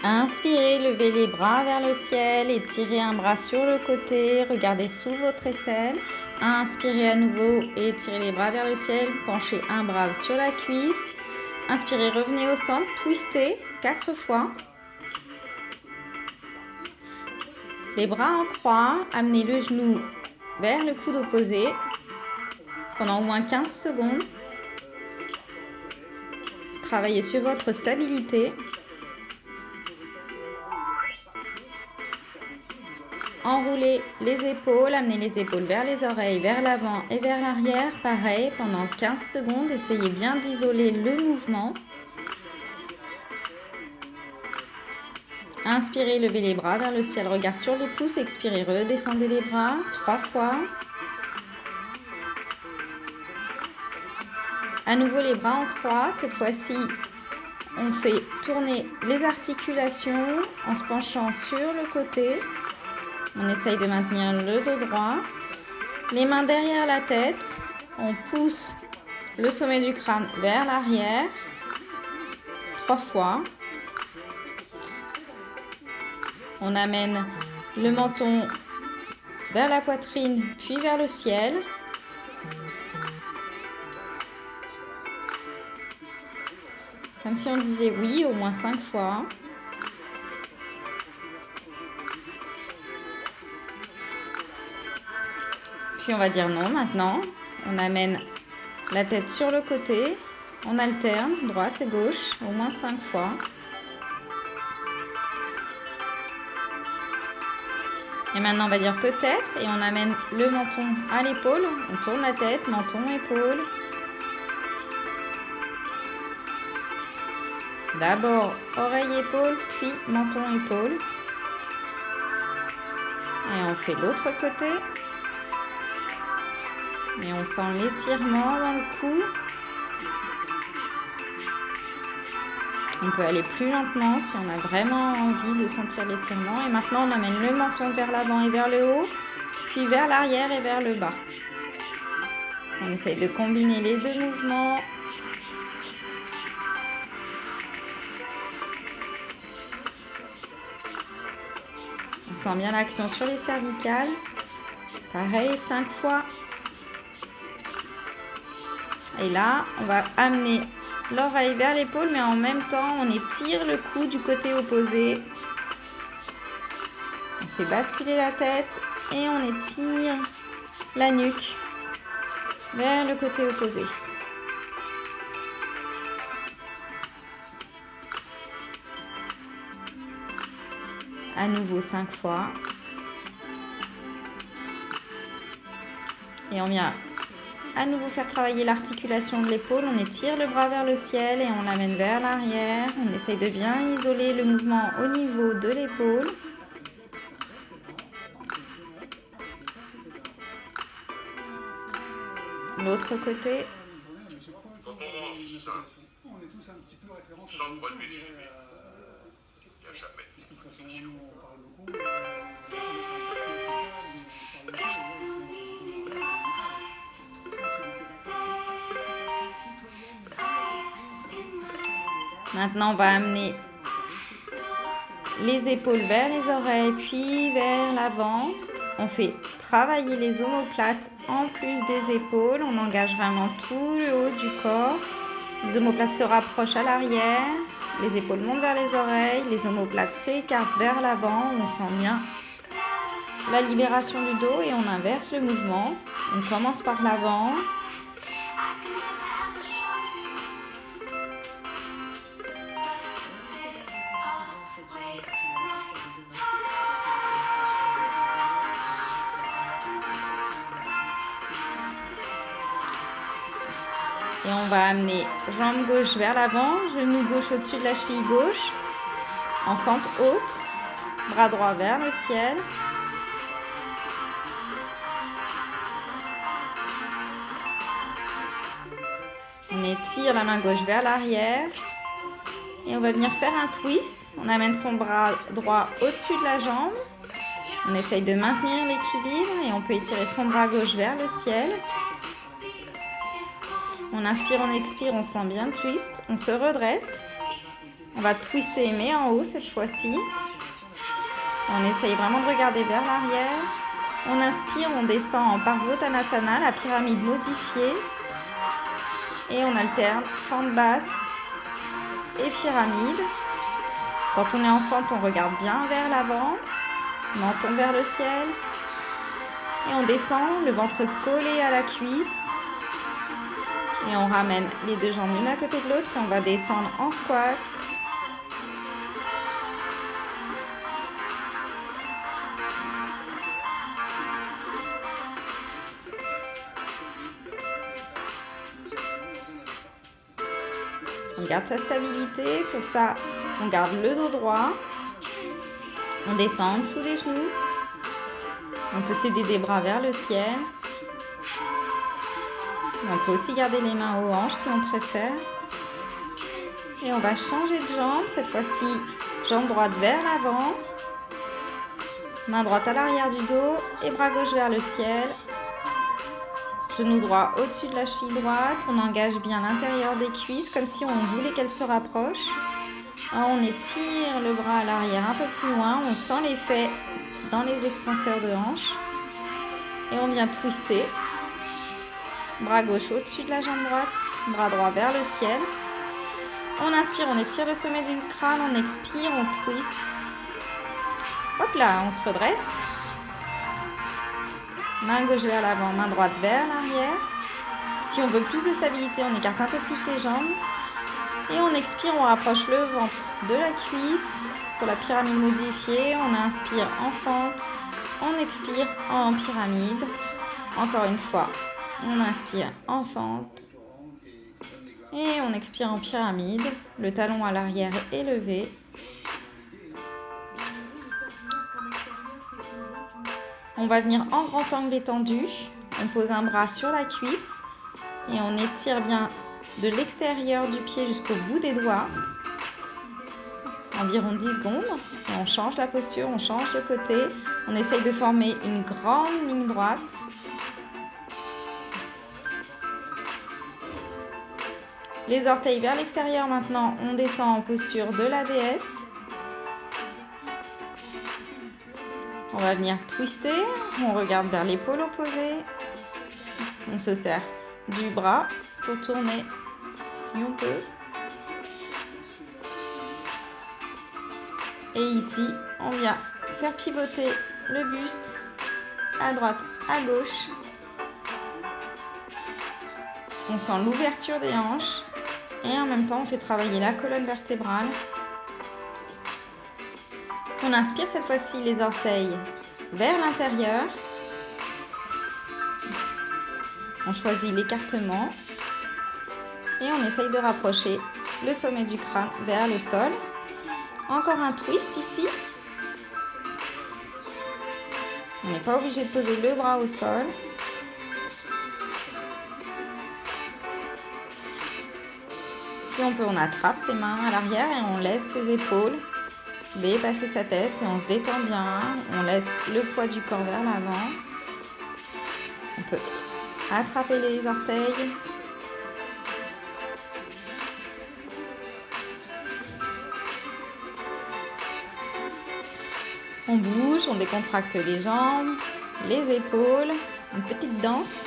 Inspirez, levez les bras vers le ciel, étirez un bras sur le côté, regardez sous votre aisselle. Inspirez à nouveau, étirez les bras vers le ciel, penchez un bras sur la cuisse. Inspirez, revenez au centre, twistez 4 fois. Les bras en croix, amenez le genou vers le coude opposé pendant au moins 15 secondes. Travaillez sur votre stabilité. Enroulez les épaules, amenez les épaules vers les oreilles, vers l'avant et vers l'arrière. Pareil, pendant 15 secondes, essayez bien d'isoler le mouvement. Inspirez, levez les bras vers le ciel, regard sur les pouces. Expirez, redescendez les bras 3 fois. À nouveau les bras en croix. Cette fois-ci, on fait tourner les articulations en se penchant sur le côté. On essaye de maintenir le dos droit. Les mains derrière la tête. On pousse le sommet du crâne vers l'arrière. 3 fois. On amène le menton vers la poitrine, puis vers le ciel. Comme si on disait oui au moins 5 fois. Puis on va dire non maintenant. On amène la tête sur le côté. On alterne droite et gauche au moins 5 fois. Et maintenant on va dire peut-être et on amène le menton à l'épaule. On tourne la tête, menton, épaule. D'abord oreille, épaule, puis menton, épaule. Et on fait l'autre côté. Et on sent l'étirement dans le cou. On peut aller plus lentement si on a vraiment envie de sentir l'étirement. Et maintenant, on amène le menton vers l'avant et vers le haut, puis vers l'arrière et vers le bas. On essaye de combiner les deux mouvements. On sent bien l'action sur les cervicales. Pareil, 5 fois. Et là, on va amener l'oreille vers l'épaule, mais en même temps, on étire le cou du côté opposé. On fait basculer la tête et on étire la nuque vers le côté opposé. À nouveau 5 fois. Et on vient à nouveau faire travailler l'articulation de l'épaule. On étire le bras vers le ciel et on l'amène vers l'arrière. On essaye de bien isoler le mouvement au niveau de l'épaule. L'autre côté. Maintenant, on va amener les épaules vers les oreilles, puis vers l'avant. On fait travailler les omoplates en plus des épaules. On engage vraiment tout le haut du corps. Les omoplates se rapprochent à l'arrière. Les épaules montent vers les oreilles. Les omoplates s'écartent vers l'avant. On sent bien la libération du dos et on inverse le mouvement. On commence par l'avant. Et on va amener jambe gauche vers l'avant, genou gauche au-dessus de la cheville gauche, en fente haute, bras droit vers le ciel. On étire la main gauche vers l'arrière. Et on va venir faire un twist. On amène son bras droit au-dessus de la jambe. On essaye de maintenir l'équilibre et on peut étirer son bras gauche vers le ciel. On inspire, on expire, on sent bien le twist. On se redresse. On va twister mais en haut cette fois-ci. On essaye vraiment de regarder vers l'arrière. On inspire, on descend en Parsvottanasana, la pyramide modifiée. Et on alterne fente basse et pyramide. Quand on est en fente, on regarde bien vers l'avant. Menton vers le ciel. Et on descend, le ventre collé à la cuisse. Et on ramène les deux jambes l'une à côté de l'autre et on va descendre en squat. On garde sa stabilité. Pour ça, on garde le dos droit. On descend en dessous des genoux. On peut s'aider des bras vers le ciel. On peut aussi garder les mains aux hanches si on préfère. Et on va changer de jambe. Cette fois-ci, jambe droite vers l'avant. Main droite à l'arrière du dos et bras gauche vers le ciel. Genou droit au-dessus de la cheville droite. On engage bien l'intérieur des cuisses comme si on voulait qu'elles se rapprochent. On étire le bras à l'arrière un peu plus loin. On sent l'effet dans les extenseurs de hanches. Et on vient twister. Bras gauche au-dessus de la jambe droite. Bras droit vers le ciel. On inspire, on étire le sommet du crâne. On expire, on twist. Hop là, on se redresse. Main gauche vers l'avant, main droite vers l'arrière. Si on veut plus de stabilité, on écarte un peu plus les jambes. Et on expire, on rapproche le ventre de la cuisse. Pour la pyramide modifiée, on inspire en fente. On expire en pyramide. Encore une fois, on inspire en fente. Et on expire en pyramide. Le talon à l'arrière est élevé. On va venir en grand angle étendu. On pose un bras sur la cuisse. Et on étire bien de l'extérieur du pied jusqu'au bout des doigts. Environ 10 secondes. Et on change la posture, on change de côté. On essaye de former une grande ligne droite. Les orteils vers l'extérieur maintenant. On descend en posture de la déesse. On va venir twister. On regarde vers l'épaule opposée. On se serre du bras pour tourner si on peut. Et ici, on vient faire pivoter le buste à droite, à gauche. On sent l'ouverture des hanches et en même temps, on fait travailler la colonne vertébrale. On inspire cette fois-ci les orteils vers l'intérieur. On choisit l'écartement et on essaye de rapprocher le sommet du crâne vers le sol. Encore un twist ici. On n'est pas obligé de poser le bras au sol. Si on peut, on attrape ses mains à l'arrière et on laisse ses épaules dépasser sa tête et on se détend bien. On laisse le poids du corps vers l'avant. On peut attraper les orteils. On bouge, on décontracte les jambes, les épaules, une petite danse.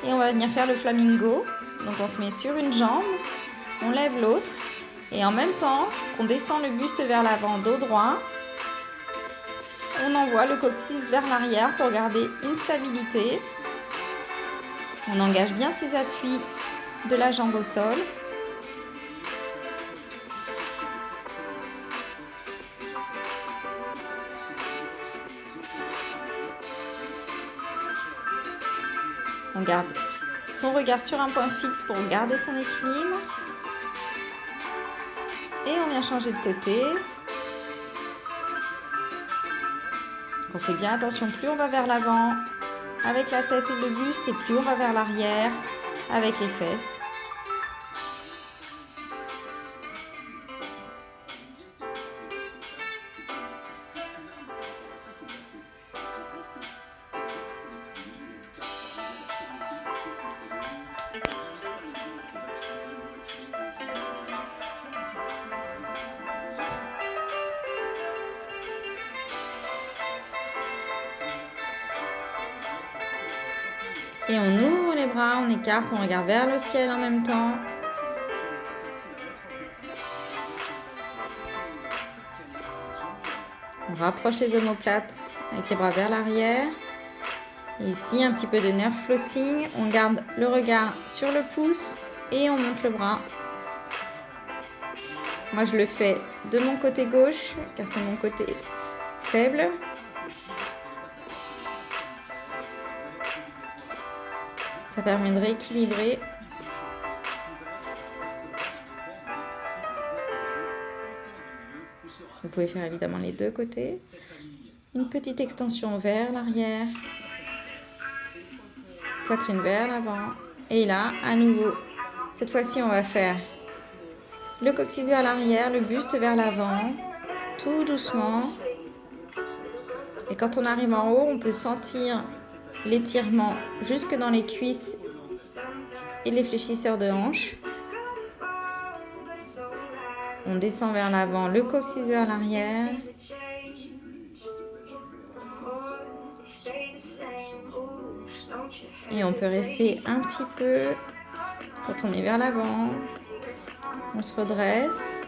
Et on va venir faire le flamingo. Donc on se met sur une jambe, on lève l'autre. Et en même temps qu'on descend le buste vers l'avant, dos droit, on envoie le coccyx vers l'arrière pour garder une stabilité. On engage bien ses appuis de la jambe au sol. On garde son regard sur un point fixe pour garder son équilibre. Et on vient changer de côté. On fait bien attention, plus on va vers l'avant avec la tête et le buste, et plus on va vers l'arrière avec les fesses. Et on ouvre les bras, on écarte, on regarde vers le ciel en même temps. On rapproche les omoplates avec les bras vers l'arrière. Et ici, un petit peu de nerve flossing. On garde le regard sur le pouce et on monte le bras. Moi, je le fais de mon côté gauche, car c'est mon côté faible. Ça permet de rééquilibrer. Vous pouvez faire évidemment les deux côtés. Une petite extension vers l'arrière. Poitrine vers l'avant. Et là, à nouveau, cette fois-ci, on va faire le coccyx vers l'arrière, le buste vers l'avant, tout doucement. Et quand on arrive en haut, on peut sentir l'étirement jusque dans les cuisses et les fléchisseurs de hanches. On descend vers l'avant, le coccyx vers l'arrière. Et on peut rester un petit peu quand on est vers l'avant. On se redresse.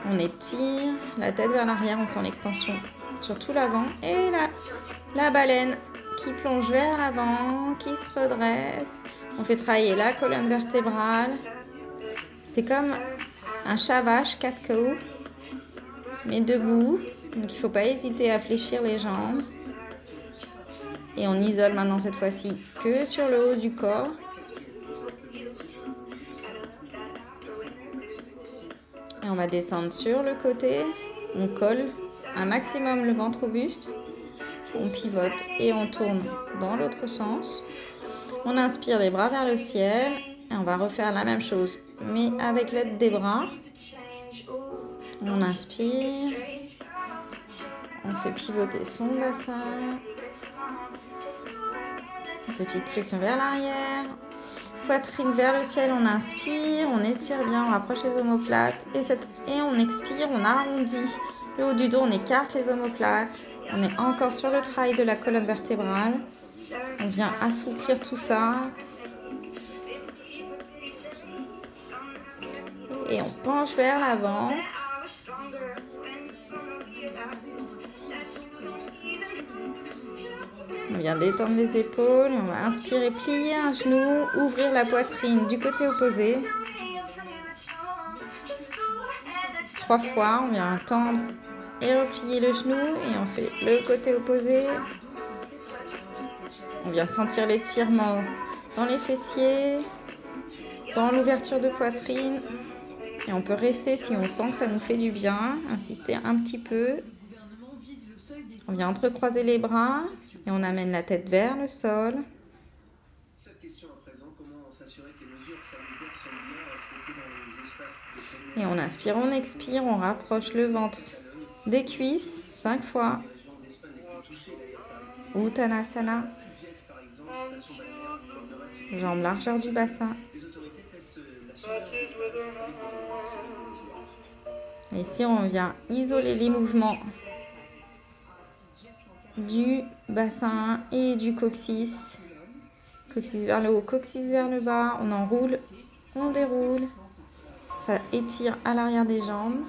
On étire la tête vers l'arrière, on sent l'extension sur tout l'avant. Et là, la baleine qui plonge vers l'avant, qui se redresse. On fait travailler la colonne vertébrale. C'est comme un chat vache 4 coups, mais debout. Donc il ne faut pas hésiter à fléchir les jambes. Et on isole maintenant cette fois-ci que sur le haut du corps. Et on va descendre sur le côté. On colle un maximum le ventre au buste. On pivote et on tourne dans l'autre sens. On inspire les bras vers le ciel. Et on va refaire la même chose, mais avec l'aide des bras. On inspire. On fait pivoter son bassin. Petite flexion vers l'arrière. Poitrine vers le ciel, on inspire, on étire bien, on rapproche les omoplates. Et on expire, on arrondit le haut du dos, on écarte les omoplates. On est encore sur le travail de la colonne vertébrale. On vient assouplir tout ça. Et on penche vers l'avant. On vient détendre les épaules, on va inspirer, plier un genou, ouvrir la poitrine du côté opposé. 3 fois, on vient tendre et replier le genou et on fait le côté opposé. On vient sentir l'étirement dans les fessiers, dans l'ouverture de poitrine. Et on peut rester si on sent que ça nous fait du bien, insister un petit peu. On vient entrecroiser les bras et on amène la tête vers le sol. Cette question à présent, comment s'assurer que les mesures sanitaires sont bien respectées dans les espaces de... Et on inspire, on expire, on rapproche le ventre des cuisses 5 fois. Uttanasana. Jambes largeur du bassin. Et ici, on vient isoler les mouvements du bassin et du coccyx. Coccyx vers le haut, coccyx vers le bas. On enroule, on déroule. Ça étire à l'arrière des jambes.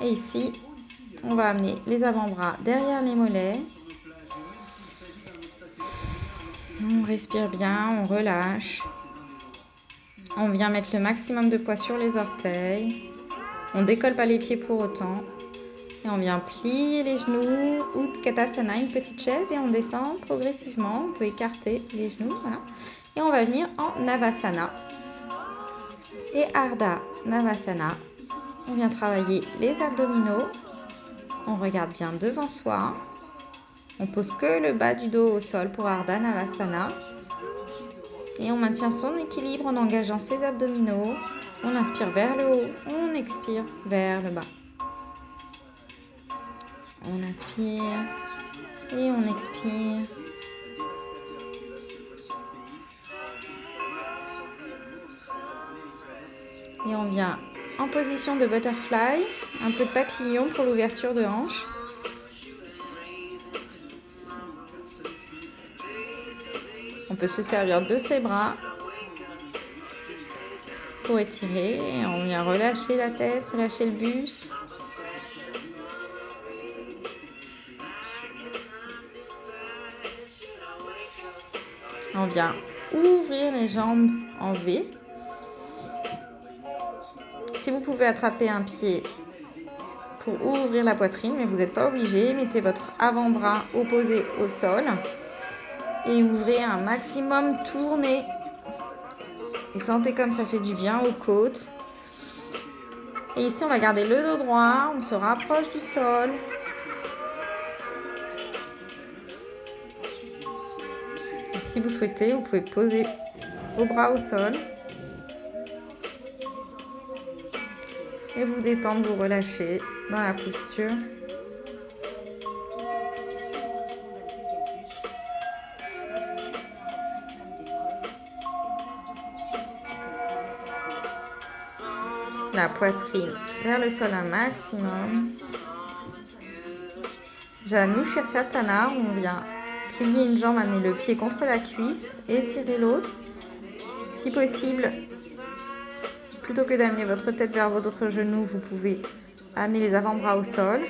Et ici, on va amener les avant-bras derrière les mollets. On respire bien, on relâche. On vient mettre le maximum de poids sur les orteils. On décolle pas les pieds pour autant. Et on vient plier les genoux, Utkatasana, une petite chaise, et on descend progressivement. On peut écarter les genoux, voilà. Et on va venir en Navasana. Et Ardha Navasana. On vient travailler les abdominaux. On regarde bien devant soi. On pose que le bas du dos au sol pour Ardha Navasana. Et on maintient son équilibre en engageant ses abdominaux. On inspire vers le haut, on expire vers le bas. On inspire et on expire. Et on vient en position de butterfly, un peu de papillon pour l'ouverture de hanche. On peut se servir de ses bras pour étirer. Et on vient relâcher la tête, relâcher le buste. On vient ouvrir les jambes en V. Si vous pouvez attraper un pied pour ouvrir la poitrine, mais vous n'êtes pas obligé, mettez votre avant-bras opposé au sol et ouvrez un maximum, tournez. Et sentez comme ça fait du bien aux côtes. Et ici, on va garder le dos droit, on se rapproche du sol. Et si vous souhaitez, vous pouvez poser vos bras au sol. Et vous détendre, vous relâcher dans la posture. La poitrine vers le sol un maximum. Janu Shirshasana, on vient plier une jambe, amener le pied contre la cuisse et tirer l'autre. Si possible, plutôt que d'amener votre tête vers votre genou, vous pouvez amener les avant-bras au sol.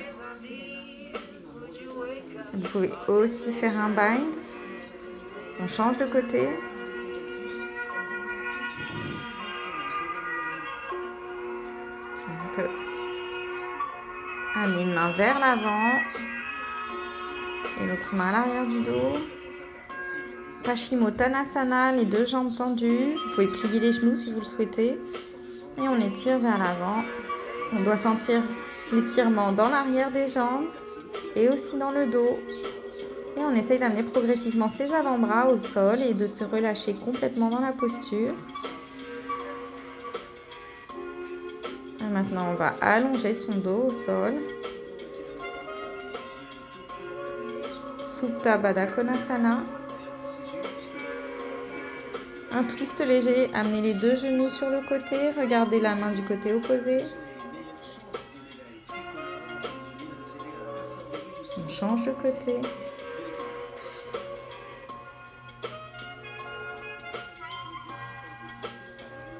Vous pouvez aussi faire un bind. On change de côté. On peut amener une main vers l'avant et l'autre main à l'arrière du dos. Paschimottanasana, les deux jambes tendues. Vous pouvez plier les genoux si vous le souhaitez. Et on étire vers l'avant. On doit sentir l'étirement dans l'arrière des jambes et aussi dans le dos. Et on essaye d'amener progressivement ses avant-bras au sol et de se relâcher complètement dans la posture. Et maintenant, on va allonger son dos au sol. Supta Baddha Konasana. Un twist léger, amenez les deux genoux sur le côté, regardez la main du côté opposé. On change de côté.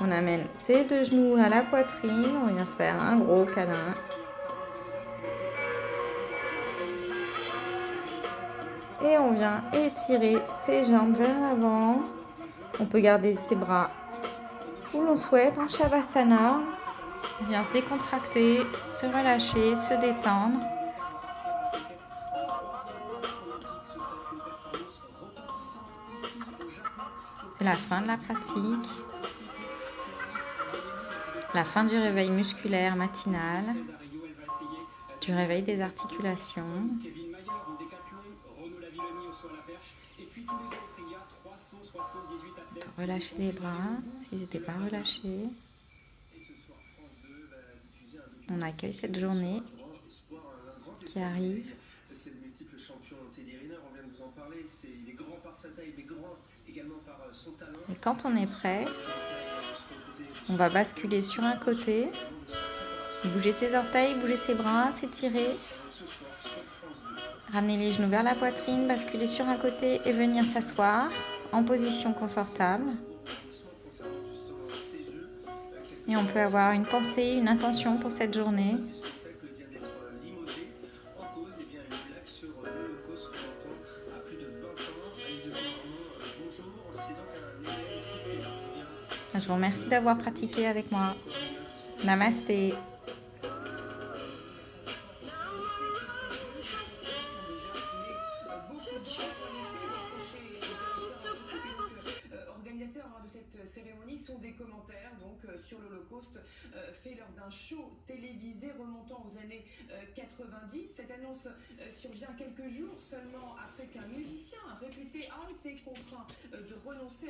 On amène ses deux genoux à la poitrine, on vient se faire un gros câlin. Et on vient étirer ses jambes vers l'avant. On peut garder ses bras où l'on souhaite en Shavasana. On vient se décontracter, se relâcher, se détendre. C'est la fin de la pratique. La fin du réveil musculaire matinal, du réveil des articulations. Relâchez les bras s'ils n'étaient pas relâchés. On accueille cette journée qui arrive. C'est le multiple champion Teddy Riner, on vient de vous en parler. Il est grand par sa taille, mais grand également par son talent. Et quand on est prêt, on va basculer sur un côté, bouger ses orteils, bouger ses bras, s'étirer, ramener les genoux vers la poitrine, basculer sur un côté et venir s'asseoir en position confortable. Et on peut avoir une pensée, une intention pour cette journée. Je vous remercie d'avoir pratiqué avec moi. Namasté. Organisateurs de cette cérémonie sont des commentaires donc sur l'Holocauste fait lors d'un show télévisé remontant aux années 90. Cette annonce survient quelques jours seulement après qu'un musicien réputé a été contraint de renoncer